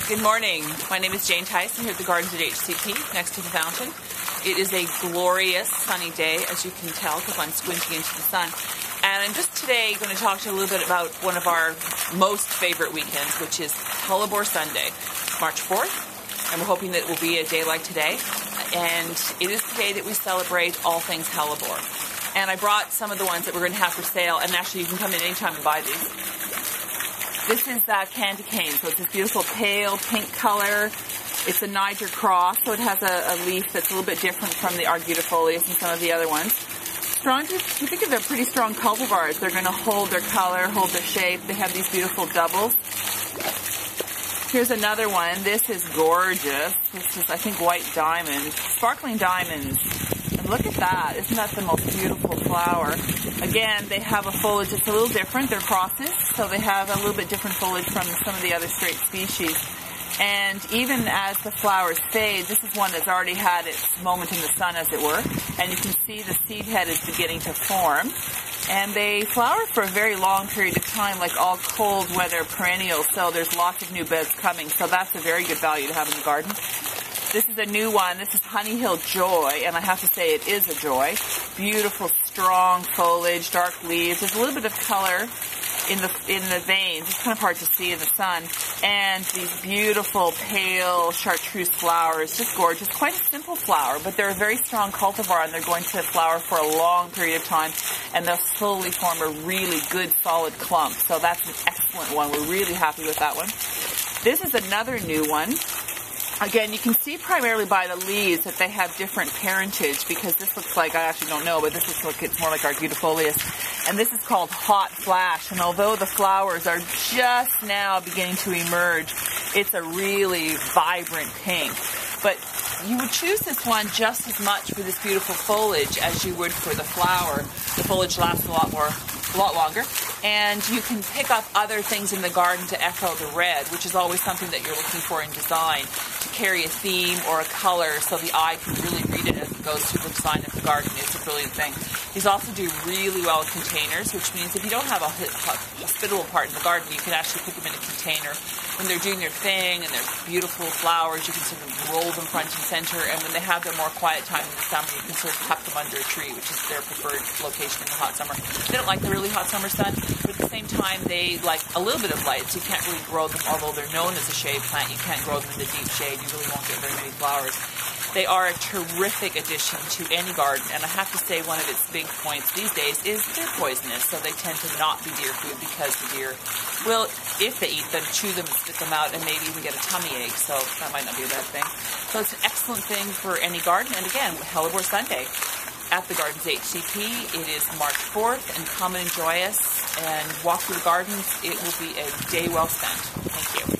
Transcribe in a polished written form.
Good morning. My name is Jane Tyson here at the gardens at HCP next to the fountain. It is a glorious sunny day, as you can tell, because I'm squinting into the sun. And I'm just today going to talk to you a little bit about one of our most favorite weekends, which is Hellebore Sunday, March 4th. And we're hoping that it will be a day like today. And it is the day that we celebrate all things Hellebore. And I brought some of the ones that we're going to have for sale. And actually, you can come in anytime and buy these. This is candy cane, so it's this beautiful pale pink color. It's a Niger cross, so it has a leaf that's a little bit different from the Argutifolius and some of the other ones. You think of they're pretty strong cultivars. They're going to hold their color, hold their shape. They have these beautiful doubles. Here's another one. This is gorgeous. This is, I think, white diamonds, sparkling diamonds. And look at that. Isn't that the most beautiful flower? Again, they have a foliage that's a little different. They're crosses, so they have a little bit different foliage from some of the other straight species. And even as the flowers fade, this is one that's already had its moment in the sun, as it were. And you can see the seed head is beginning to form. And they flower for a very long period of time, like all cold weather perennials. So there's lots of new buds coming. So that's a very good value to have in the garden. This is a new one. This is Honey Hill Joy, and I have to say it is a joy. Beautiful, strong foliage, dark leaves. There's a little bit of color in the veins. It's kind of hard to see in the sun. And these beautiful, pale chartreuse flowers. Just gorgeous. Quite a simple flower, but they're a very strong cultivar, and they're going to flower for a long period of time, and they'll slowly form a really good, solid clump. So that's an excellent one. We're really happy with that one. This is another new one. Again, you can see primarily by the leaves that they have different parentage, because this looks like, I actually don't know, but this looks like it's more like Argutifolius. And this is called Hot Flash. And although the flowers are just now beginning to emerge, it's a really vibrant pink. But you would choose this one just as much for this beautiful foliage as you would for the flower. The foliage lasts a lot longer. And you can pick up other things in the garden to echo the red, which is always something that you're looking for in design, to carry a theme or a color so the eye can really read it as it goes through the design of the garden. It's a brilliant thing. These also do really well in containers, which means if you don't have a hospitable part in the garden, you can actually put them in a container. When they're doing their thing and they're beautiful flowers, you can sort of roll them front and center. And when they have their more quiet time in the summer, you can sort of tuck them under a tree, which is their preferred location in the hot summer. They don't like the really hot summer sun, but at the same time, they like a little bit of light, so you can't really grow them. Although they're known as a shade plant, you can't grow them in the deep shade. You really won't get very many flowers. They are a terrific addition to any garden, and I have to say one of its big points these days is they're poisonous, so they tend to not be deer food, because the deer will, if they eat them, chew them and spit them out and maybe even get a tummy ache, so that might not be a bad thing. So it's an excellent thing for any garden, and again, Hellebore Sunday at the Gardens HCP. It is March 4th, and come and enjoy us and walk through the gardens. It will be a day well spent. Thank you.